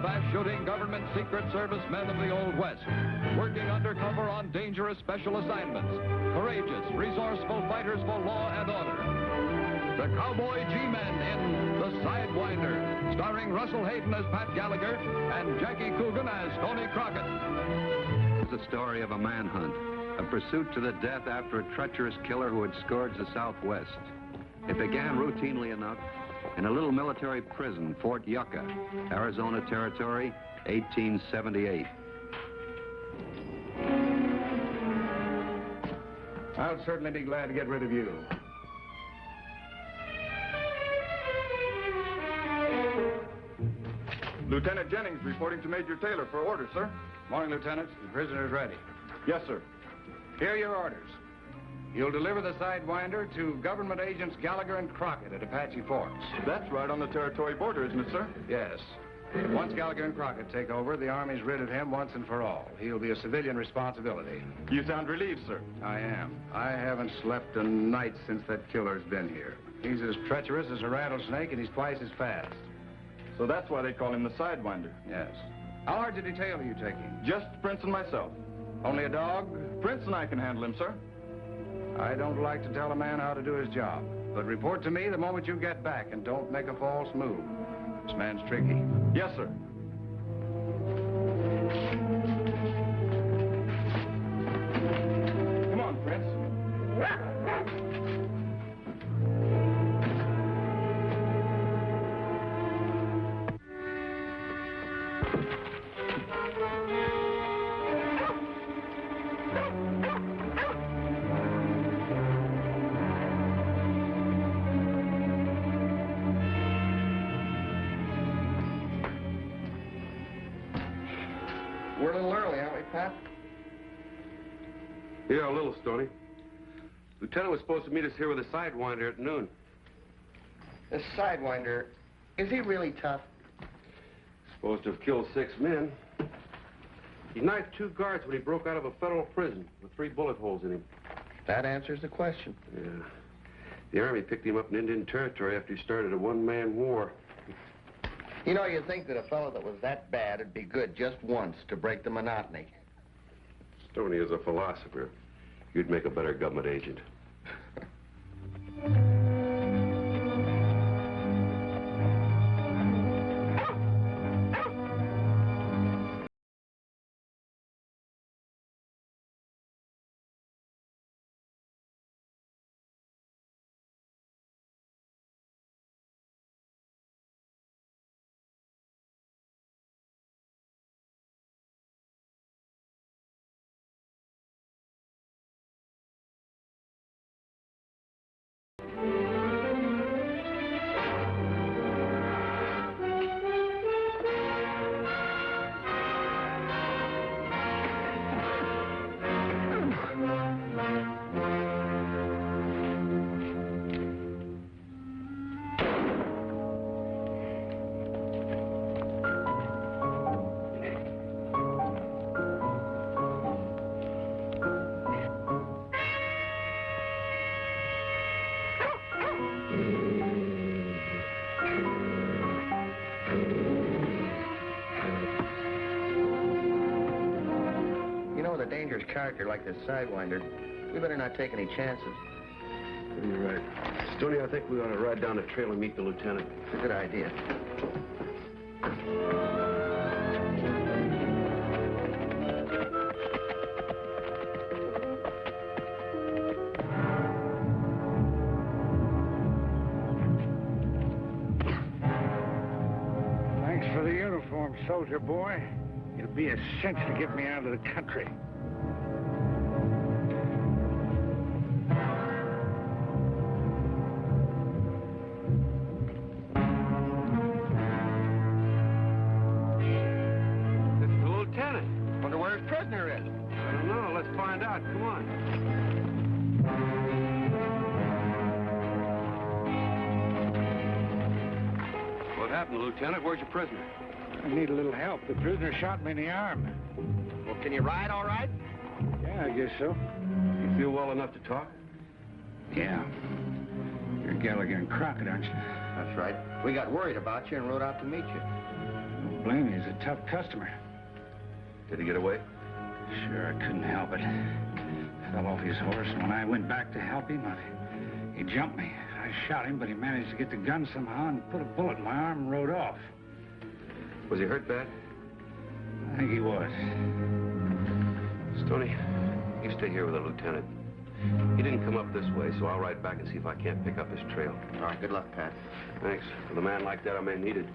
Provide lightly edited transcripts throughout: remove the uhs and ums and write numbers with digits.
fast-shooting government secret service men of the Old West, working undercover on dangerous special assignments, courageous, resourceful fighters for law and order. The Cowboy G Men in The Sidewinder, starring Russell Hayden as Pat Gallagher and Jackie Coogan as Stoney Crockett. It's the story of a manhunt, a pursuit to the death after a treacherous killer who had scourged the Southwest. It began routinely enough in a little military prison, Fort Yucca, Arizona Territory, 1878. I'll certainly be glad to get rid of you. Lieutenant Jennings reporting to Major Taylor for orders, sir. Morning, Lieutenant. The prisoner's ready. Yes, sir. Here are your orders. You'll deliver the Sidewinder to government agents Gallagher and Crockett at Apache Forks. That's right on the territory border, isn't it, sir? Yes. Once Gallagher and Crockett take over, the Army's rid of him once and for all. He'll be a civilian responsibility. You sound relieved, sir. I am. I haven't slept a night since that killer's been here. He's as treacherous as a rattlesnake, and he's twice as fast. So that's why they call him the Sidewinder. Yes. How large a detail are you taking? Just Prince and myself. Only a dog? Prince and I can handle him, sir. I don't like to tell a man how to do his job. But report to me the moment you get back, and don't make a false move. This man's tricky. Yes, sir. Come on, Prince. We're a little early, aren't we, Pat? Yeah, a little, Stoney. Lieutenant was supposed to meet us here with a Sidewinder at noon. This Sidewinder, is he really tough? Supposed to have killed 6 men. He knifed 2 guards when he broke out of a federal prison with 3 bullet holes in him. That answers the question. Yeah. The Army picked him up in Indian Territory after he started a one-man war. You know, you'd think that a fellow that was that bad would be good just once to break the monotony. Stoney is a philosopher. You'd make a better government agent. Dangerous character like this Sidewinder, we better not take any chances. You're right. Stoney, I think we ought to ride down the trail and meet the lieutenant. It's a good idea. Thanks for the uniform, soldier boy. It'll be a cinch to get me out of the country. It's the lieutenant. Wonder where his prisoner is. I don't know. Let's find out. Come on. What happened, Lieutenant? Where's your prisoner? I need a little help. The prisoner shot me in the arm. Well, can you ride all right? Yeah, I guess so. You feel well enough to talk? Yeah. You're Gallagher and Crockett, aren't you? That's right. We got worried about you and rode out to meet you. blame you. He's a tough customer. Did he get away? Sure, I couldn't help it. Fell off his horse, and when I went back to help him, he jumped me. I shot him, but he managed to get the gun somehow and put a bullet in my arm and rode off. Was he hurt bad? I think he was. Stoney, you stay here with the lieutenant. He didn't come up this way, so I'll ride back and see if I can't pick up his trail. All right, good luck, Pat. Thanks. With a man like that, I may need it.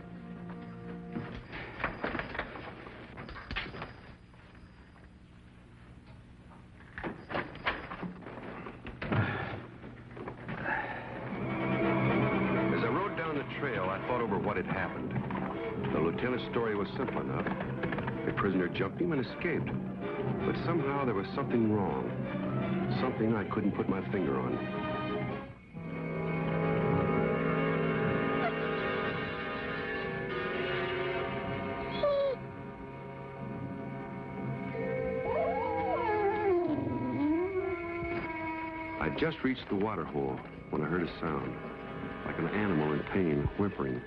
As I rode down the trail, I thought over what had happened. The lieutenant's story was simple enough. The prisoner jumped him and escaped. But somehow there was something wrong. Something I couldn't put my finger on. I just reached the water hole when I heard a sound, like an animal in pain, whimpering.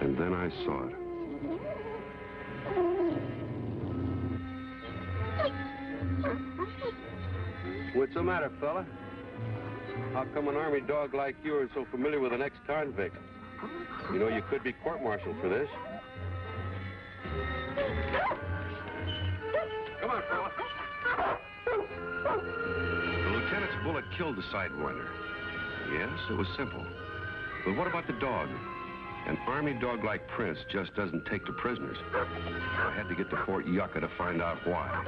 And then I saw it. What's the matter, fella? How come an army dog like you is so familiar with an ex-convict? You know you could be court-martialed for this. Come on, fella. The lieutenant's bullet killed the sidewinder. Yes, it was simple. But what about the dog? An army dog like Prince just doesn't take to prisoners. I had to get to Fort Yucca to find out why.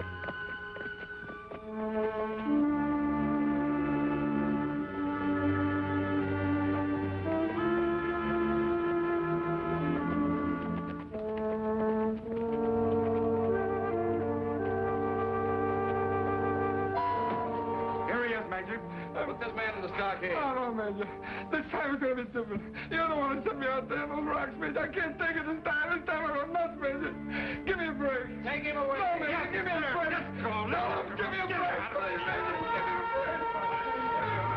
Put this man in the stockade. Oh, no, Major. This time it's going to be different. You're the one who set me out there in those rocks, Major. I can't take it this time. This time I go nuts, Major. Give me a break. Take him away. No, Major, give me a break. No, give me a break, please, Major. Give me a break.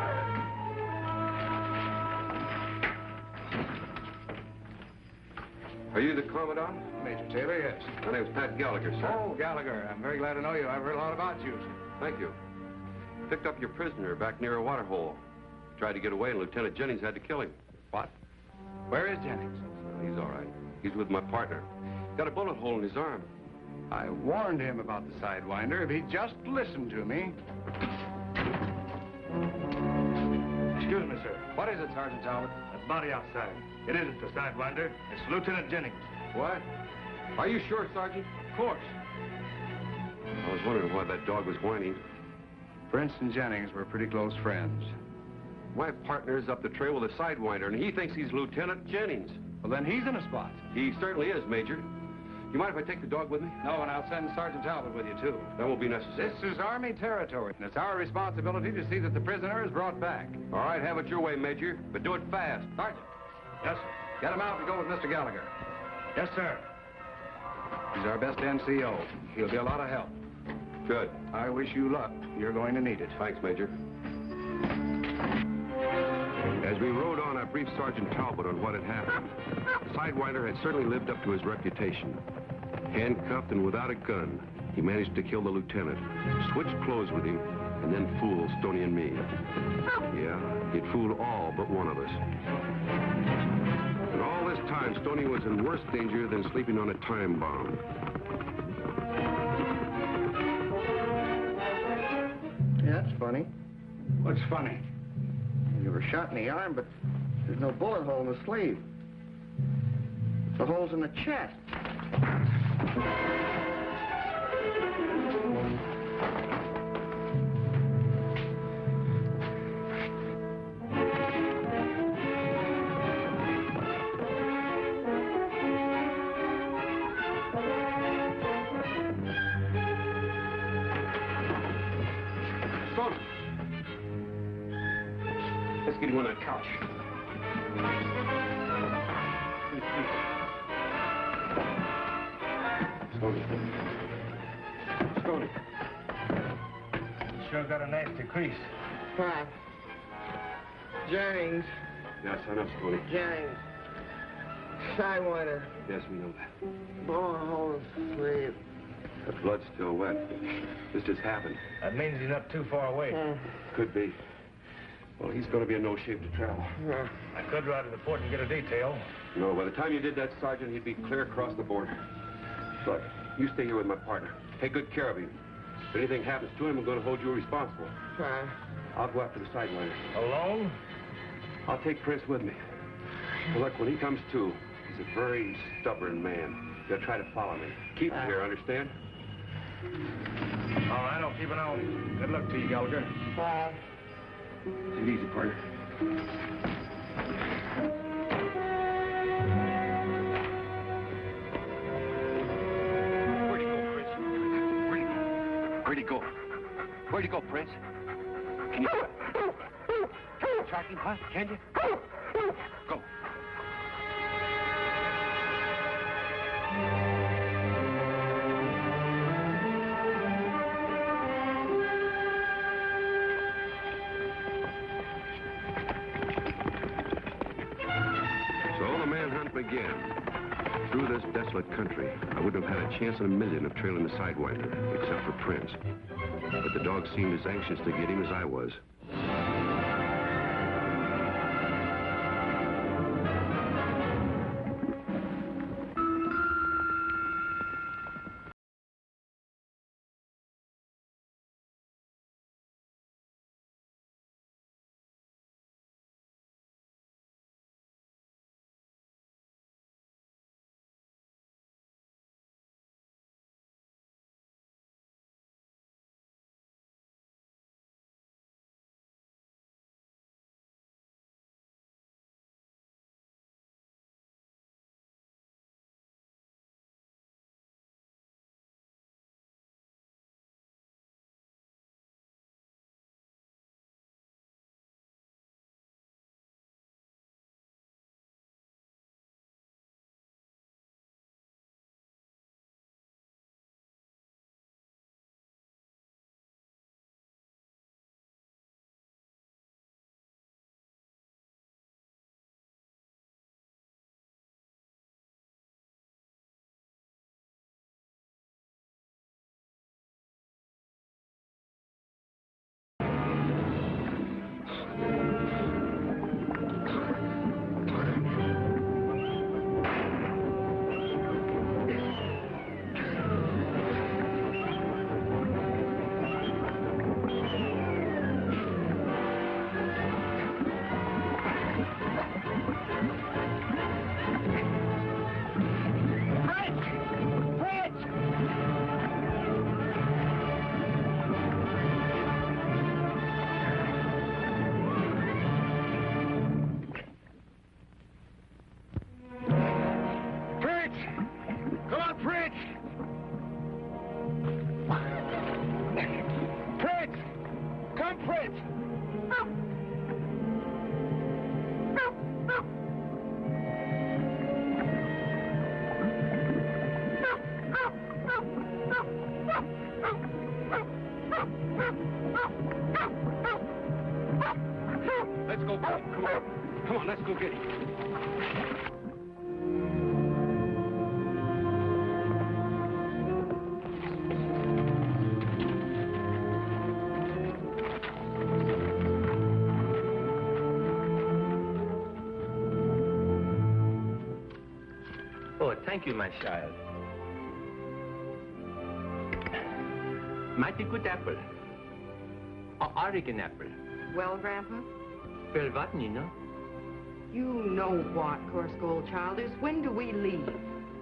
Are you the Commandant? Major Taylor, yes. My name's Pat Gallagher, sir. Oh, Gallagher. I'm very glad to know you. I've heard a lot about you. Thank you. Picked up your prisoner back near a water hole. Tried to get away, and Lieutenant Jennings had to kill him. What? Where is Jennings? He's all right. He's with my partner. Got a bullet hole in his arm. I warned him about the Sidewinder if he'd just listened to me. Excuse me, sir. What is it, Sergeant Talbot? That body outside. It isn't the Sidewinder. It's Lieutenant Jennings. What? Are you sure, Sergeant? Of course. I was wondering why that dog was whining. Prince and Jennings were pretty close friends. My partner's up the trail with a Sidewinder, and he thinks he's Lieutenant Jennings. Well, then he's in a spot. He certainly is, Major. You mind if I take the dog with me? No, and I'll send Sergeant Talbot with you, too. That won't be necessary. This is Army territory, and it's our responsibility to see that the prisoner is brought back. All right, have it your way, Major, but do it fast. Sergeant, Yes, sir. get him out and go with Mr. Gallagher. Yes, sir. He's our best NCO. He'll be a lot of help. Good. I wish you luck. You're going to need it. Thanks, Major. As we rode on, I briefed Sergeant Talbot on what had happened. The Sidewinder had certainly lived up to his reputation. Handcuffed and without a gun, he managed to kill the lieutenant, switched clothes with him, and then fool Stoney and me. Yeah, he'd fooled all but one of us. And all this time, Stoney was in worse danger than sleeping on a time bomb. Yeah, that's funny. What's funny? You were shot in the arm, but there's no bullet hole in the sleeve. The hole's in the chest. Stoney! Let's get him on that couch. Stoney. Stoney. Sure got a nasty crease. Pat. Jennings. Yes, I know, Stoney. Jennings. Sidewinder. Yes, we know that. Bullet hole in the sleeve. The blood's still wet. This just happened. That means he's not too far away. Could be. Well, he's going to be in no shape to travel. I could ride to the port and get a detail. No, by the time you did that, Sergeant, he'd be clear across the border. Look, you stay here with my partner. Take good care of him. If anything happens to him, I'm going to hold you responsible. I'll go after the Sidewinder. Alone? I'll take Prince with me. Well, look, when he comes to, he's a very stubborn man. He'll try to follow me. Keep him here, understand? All right, I'll keep an eye on him. Good luck to you, Gallagher. Take it easy, partner. Where'd he go? Where'd he go, Prince? Can you track him, huh? Can you? Go. So the manhunt began. Through this desolate country, I wouldn't have had a chance in a million of trailing the Sidewinder, except for Prince. But the dog seemed as anxious to get him as I was. Let's go, Prince. Come on. Come on, let's go get him. Oh, thank you, my child. Mighty good apple. Oregon apple. Well, Grandpa? Well, what, Nina? You know what, course, old child, is when do we leave?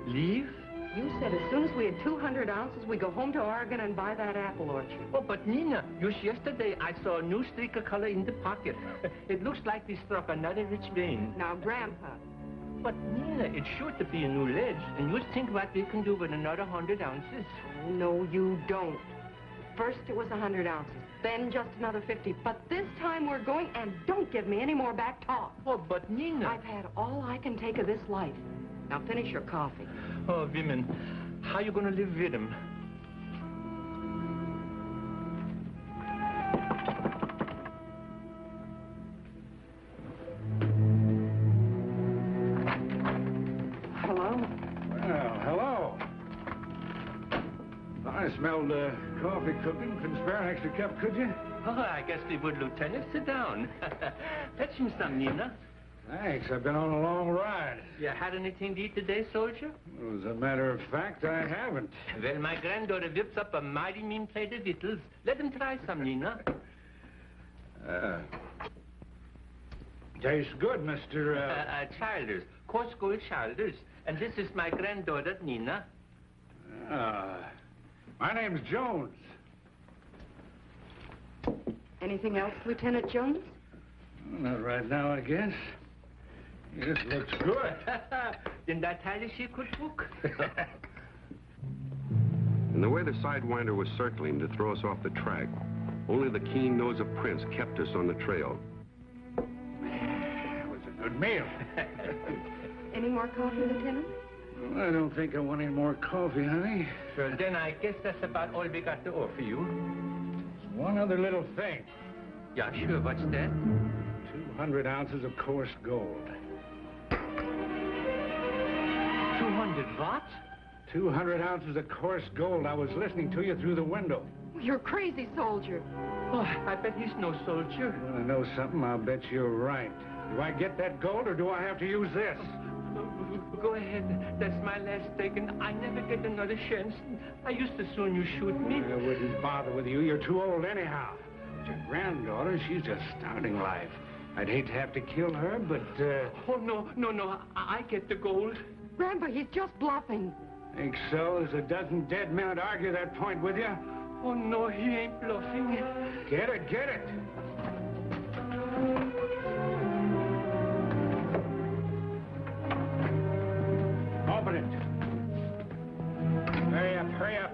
Leave? You said as soon as we had 200 ounces, we go home to Oregon and buy that apple orchard. Oh, but Nina, just yesterday I saw a new streak of color in the pocket. It looks like we struck another rich vein. Now, Grandpa. But Nina, it's sure to be a new ledge, and you think what we can do with another 100 ounces. Oh, no, you don't. First it was 100 ounces, then just another 50. But this time we're going, and don't give me any more back talk. Oh, but Nina... I've had all I can take of this life. Now finish your coffee. Oh, women, how you gonna live with them? smelled coffee cooking. Couldn't spare an extra cup, could you? Oh, I guess we would, Lieutenant. Sit down. Fetch him some, Nina. Thanks. I've been on a long ride. You had anything to eat today, soldier? Well, as a matter of fact, I haven't. Well, my granddaughter whips up a mighty mean plate of victuals. Let him try some, Nina. Tastes good, Mr. Childers. Coarse gold Childers. And this is my granddaughter, Nina. My name's Jones. Anything else, Lieutenant Jones? Not right now, I guess. This looks good. Didn't I tell you she could cook? And the way the Sidewinder was circling to throw us off the track, only the keen nose of Prince kept us on the trail. It was a good meal. Any more coffee, Lieutenant? Well, I don't think I want any more coffee, honey. Well, then I guess that's about all we got to offer you. There's one other little thing. Yeah, sure. What's that? 200 ounces of coarse gold. 200 what? 200 ounces of coarse gold. I was listening to you through the window. You're crazy, soldier. Oh, I bet he's no soldier. You want to know something? I'll bet you're right. Do I get that gold, or do I have to use this? Go ahead. That's my last stake, and I never get another chance. I used to soon you shoot me. I wouldn't bother with you. You're too old anyhow. But your granddaughter, she's just starting life. I'd hate to have to kill her, but, Oh, no. I get the gold. Grandpa, he's just bluffing. Think so? There's a dozen dead men to argue that point with you. Oh, no, he ain't bluffing. Get it. Open it. Hurry up.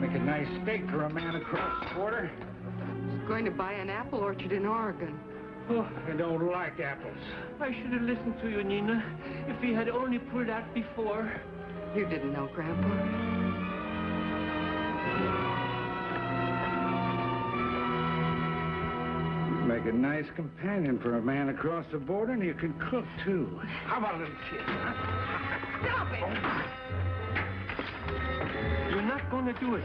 Make a nice steak for a man across the border. He's going to buy an apple orchard in Oregon. Oh, I don't like apples. I should have listened to you, Nina. If he had only pulled out before. You didn't know, Grandpa. Make a nice companion for a man across the border, and you can cook, too. How about a little kiss? Stop it! You're not going to do it.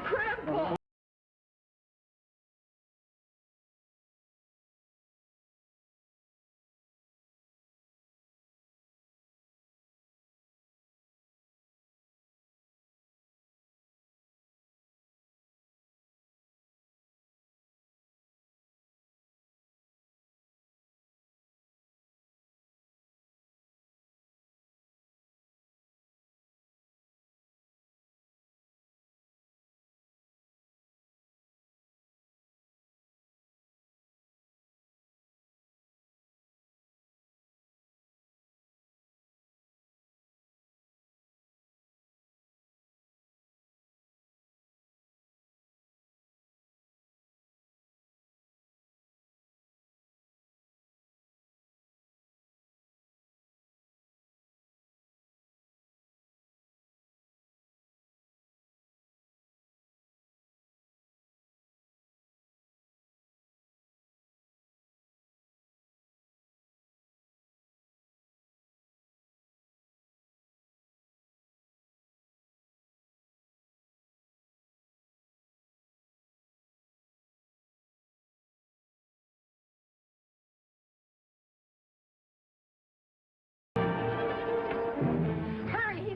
Grandpa!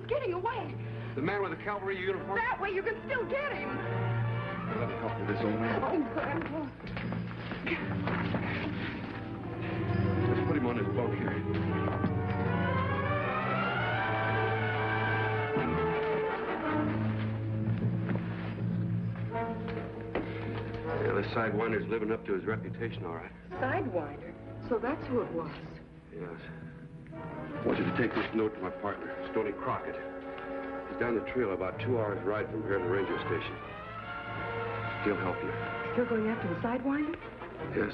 Getting away. The man with the cavalry uniform? That way you can still get him. Let me help you, this old man. Oh, Grandpa. Let's put him on his bunk here. Yeah, this Sidewinder's living up to his reputation, all right. Sidewinder. So that's who it was. Yes. I want you to take this note to my partner, Stoney Crockett. He's down the trail about 2 hours' ride from here to the ranger station. He'll help you. Still going after the Sidewinder? Yes,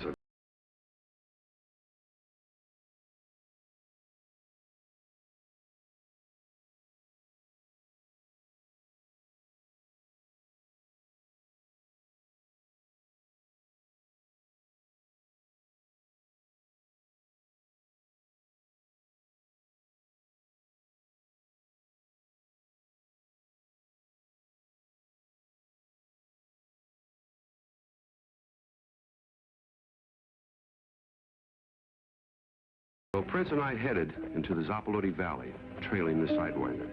So Prince and I headed into the Zapolodi Valley, trailing the Sidewinder.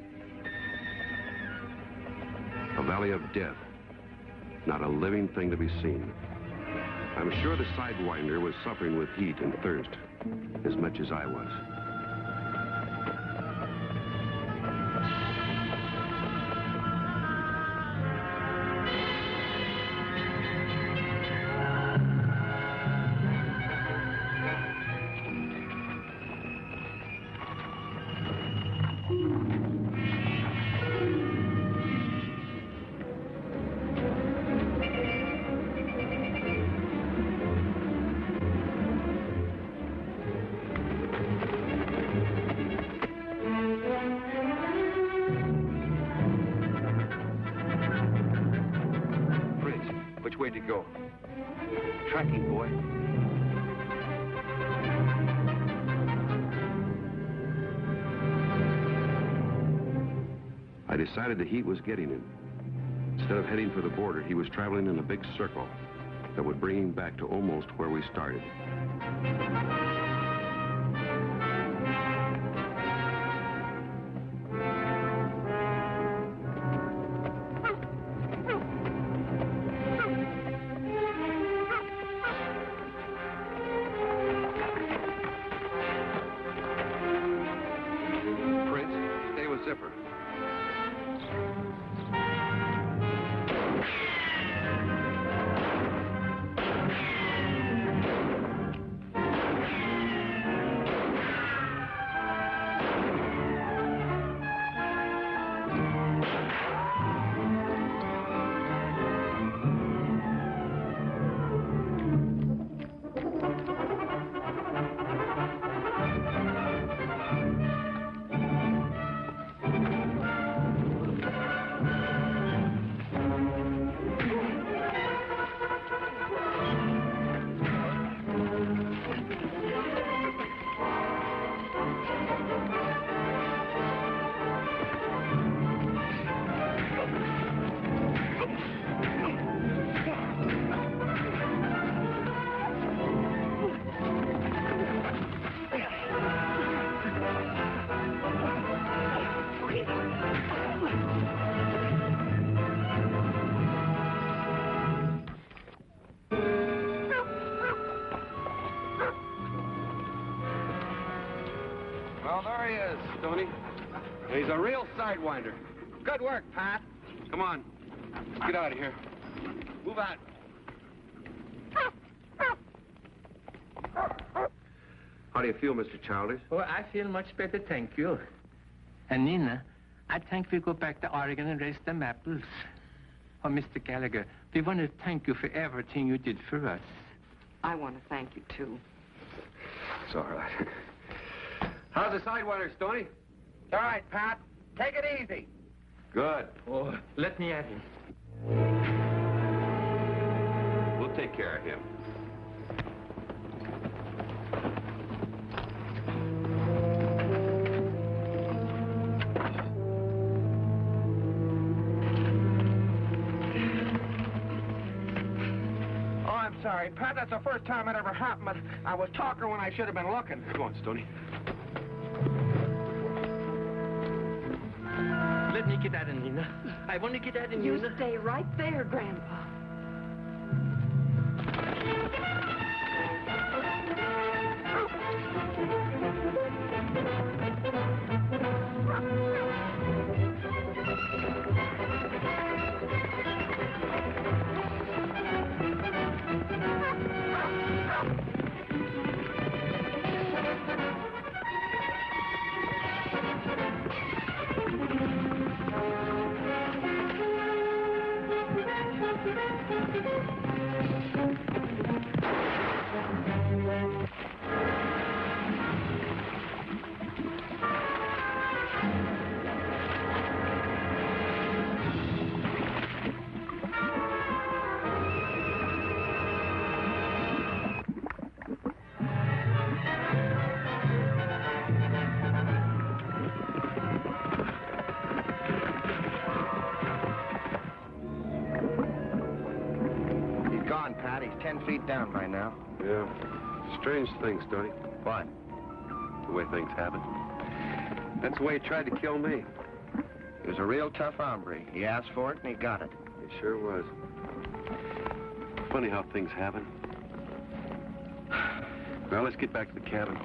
A valley of death. Not a living thing to be seen. I'm sure the Sidewinder was suffering with heat and thirst as much as I was. Where'd you go? Tracking, boy. I decided the heat was getting him. Instead of heading for the border, he was traveling in a big circle that would bring him back to almost where we started. Well, there he is, Stoney. He's a real sidewinder. Good work, Pat. Come on. Let's get out of here. Move out. How do you feel, Mr. Childish? Oh, I feel much better, thank you. And Nina, I think we go back to Oregon and raise them apples. Oh, Mr. Gallagher, we want to thank you for everything you did for us. I want to thank you, too. It's all right. How's the sidewinder, Stoney? All right, Pat. Take it easy. Good. Oh, let me at him. We'll take care of him. Oh, I'm sorry, Pat. That's the first time it ever happened, but I was talking when I should have been looking. Come on, Stoney. Let me get at him, Nina. I want to get at him, You Nina. stay right there, Grandpa. He's 10 feet down by now. Yeah. Strange thing, Stoney. What? the way things happen. That's the way he tried to kill me. He was a real tough hombre. He asked for it and he got it. He sure was. Funny how things happen. Well, let's get back to the cabin.